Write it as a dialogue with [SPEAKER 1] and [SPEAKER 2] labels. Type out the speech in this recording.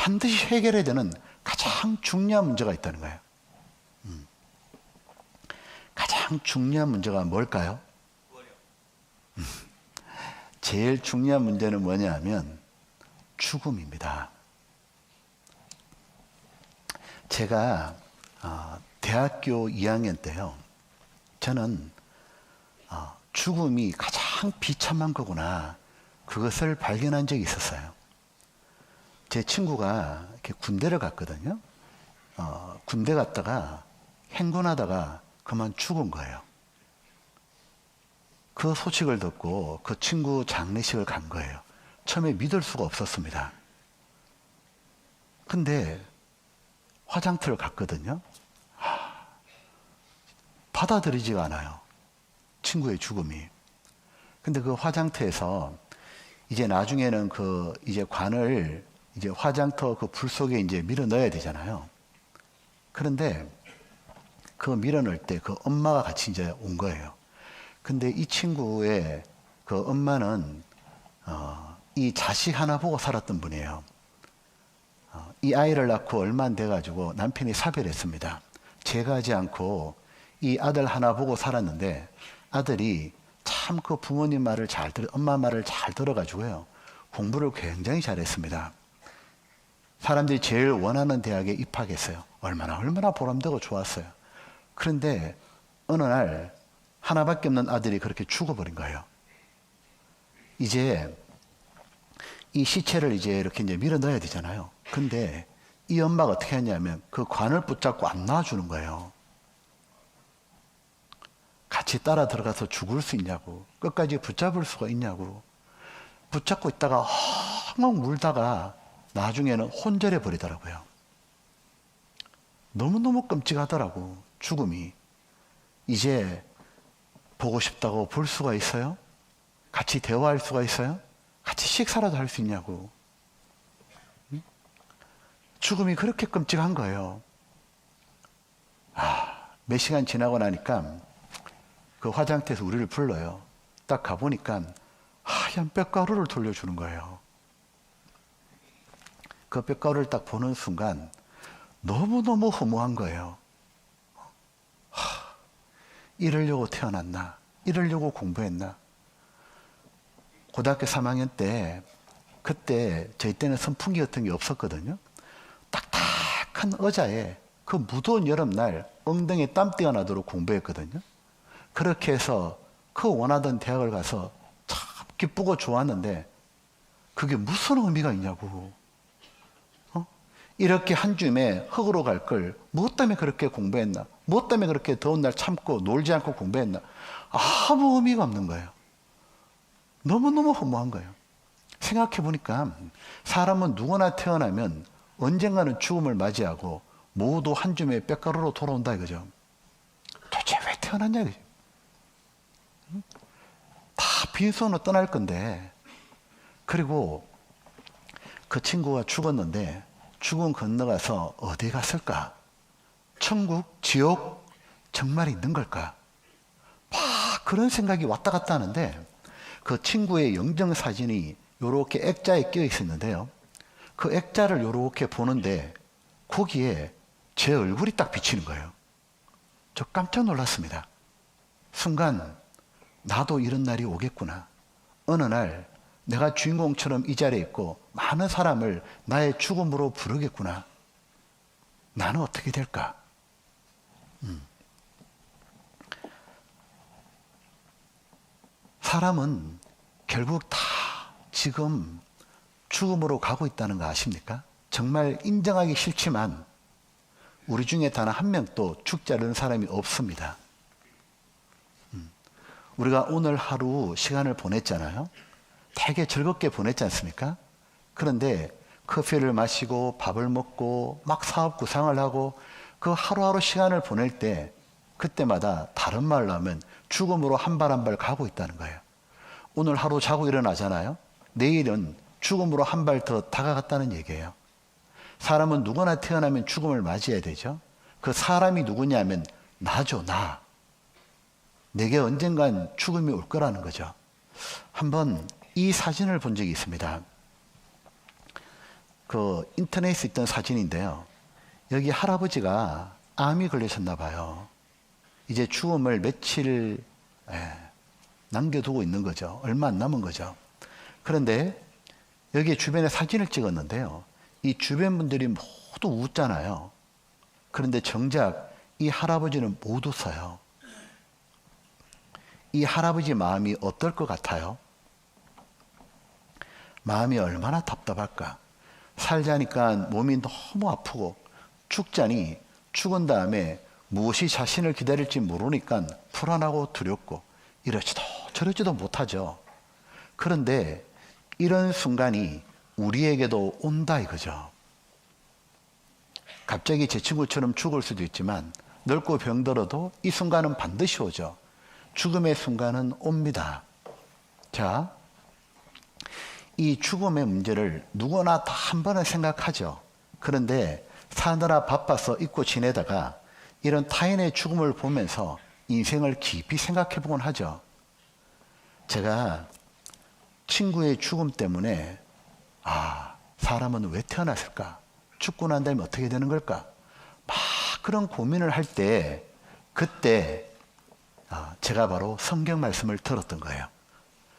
[SPEAKER 1] 반드시 해결해야 되는 가장 중요한 문제가 있다는 거예요. 가장 중요한 문제가 뭘까요? 제일 중요한 문제는 뭐냐 하면 죽음입니다. 제가 대학교 2학년 때요, 저는 죽음이 가장 비참한 거구나, 그것을 발견한 적이 있었어요. 제 친구가 이렇게 군대를 갔거든요. 군대 갔다가 행군하다가 그만 죽은 거예요. 그 소식을 듣고 그 친구 장례식을 간 거예요. 처음에 믿을 수가 없었습니다. 근데 화장터를 갔거든요. 받아들이지가 않아요, 친구의 죽음이. 근데 그 화장터에서 이제 나중에는 이제 관을 이제 화장터 그 불 속에 이제 밀어 넣어야 되잖아요. 그런데 그 밀어 넣을 때 그 엄마가 같이 이제 온 거예요. 근데 이 친구의 그 엄마는 이 자식 하나 보고 살았던 분이에요. 이 아이를 낳고 얼마 안 돼가지고 남편이 사별했습니다. 제가 하지 않고 이 아들 하나 보고 살았는데, 아들이 참 그 부모님 말을 엄마 말을 잘 들어가지고요, 공부를 굉장히 잘했습니다. 사람들이 제일 원하는 대학에 입학했어요. 얼마나 보람되고 좋았어요. 그런데 어느 날 하나밖에 없는 아들이 그렇게 죽어버린 거예요. 이제 이 시체를 이제 이렇게 이제 밀어 넣어야 되잖아요. 근데 이 엄마가 어떻게 했냐면 그 관을 붙잡고 안 놔주는 거예요. 같이 따라 들어가서 죽을 수 있냐고, 끝까지 붙잡을 수가 있냐고. 붙잡고 있다가 엉엉 울다가 나중에는 혼절해 버리더라고요. 너무너무 끔찍하더라고, 죽음이. 이제 보고 싶다고 볼 수가 있어요? 같이 대화할 수가 있어요? 같이 식사라도 할 수 있냐고. 죽음이 그렇게 끔찍한 거예요. 몇 시간 지나고 나니까 그 화장터에서 우리를 불러요. 딱 가보니까 하얀 뼈가루를 돌려주는 거예요. 그 뼈가루를 딱 보는 순간 너무너무 허무한 거예요. 이러려고 태어났나? 이러려고 공부했나? 고등학교 3학년 때, 그때 저희 때는 선풍기 같은 게 없었거든요. 딱딱한 의자에 그 무더운 여름날 엉덩이에 땀띠가 나도록 공부했거든요. 그렇게 해서 그 원하던 대학을 가서 참 기쁘고 좋았는데 그게 무슨 의미가 있냐고. 이렇게 한 줌에 흙으로 갈 걸 무엇 때문에 그렇게 공부했나? 무엇 때문에 그렇게 더운 날 참고 놀지 않고 공부했나? 아무 의미가 없는 거예요. 너무너무 허무한 거예요. 생각해 보니까 사람은 누구나 태어나면 언젠가는 죽음을 맞이하고 모두 한 줌의 뼈가루로 돌아온다 이거죠. 도대체 왜 태어났냐 이거죠. 다 빈손으로 떠날 건데. 그리고 그 친구가 죽었는데 죽음 건너가서 어디 갔을까? 천국, 지옥 정말 있는 걸까? 막 그런 생각이 왔다 갔다 하는데, 그 친구의 영정사진이 요렇게 액자에 끼어 있었는데요, 그 액자를 요렇게 보는데 거기에 제 얼굴이 딱 비치는 거예요. 저 깜짝 놀랐습니다. 순간 나도 이런 날이 오겠구나. 어느 날 내가 주인공처럼 이 자리에 있고 많은 사람을 나의 죽음으로 부르겠구나. 나는 어떻게 될까? 사람은 결국 다 지금 죽음으로 가고 있다는 거 아십니까? 정말 인정하기 싫지만 우리 중에 단 한 명도 죽지 않은 사람이 없습니다. 우리가 오늘 하루 시간을 보냈잖아요. 되게 즐겁게 보냈지 않습니까? 그런데 커피를 마시고 밥을 먹고 막 사업 구상을 하고 그 하루하루 시간을 보낼 때 그때마다 다른 말로 하면 죽음으로 한 발 한 발 가고 있다는 거예요. 오늘 하루 자고 일어나잖아요. 내일은 죽음으로 한 발 더 다가갔다는 얘기예요. 사람은 누구나 태어나면 죽음을 맞이해야 되죠. 그 사람이 누구냐면 나죠, 나. 내게 언젠간 죽음이 올 거라는 거죠. 한번 이 사진을 본 적이 있습니다. 그 인터넷에 있던 사진인데요. 여기 할아버지가 암이 걸리셨나 봐요. 이제 죽음을 며칠 남겨두고 있는 거죠. 얼마 안 남은 거죠. 그런데 여기 주변에 사진을 찍었는데요. 이 주변 분들이 모두 웃잖아요. 그런데 정작 이 할아버지는 못 웃어요. 이 할아버지 마음이 어떨 것 같아요? 마음이 얼마나 답답할까? 살자니까 몸이 너무 아프고 죽자니 죽은 다음에 무엇이 자신을 기다릴지 모르니까 불안하고 두렵고 이러지도 저러지도 못하죠. 그런데 이런 순간이 우리에게도 온다 이거죠. 갑자기 제 친구처럼 죽을 수도 있지만 늙고 병들어도 이 순간은 반드시 오죠. 죽음의 순간은 옵니다. 자, 이 죽음의 문제를 누구나 다 한 번은 생각하죠. 그런데 사느라 바빠서 잊고 지내다가 이런 타인의 죽음을 보면서 인생을 깊이 생각해 보곤 하죠. 제가 친구의 죽음 때문에 사람은 왜 태어났을까? 죽고 난 다음에 어떻게 되는 걸까? 막 그런 고민을 할 때 그때 제가 바로 성경 말씀을 들었던 거예요.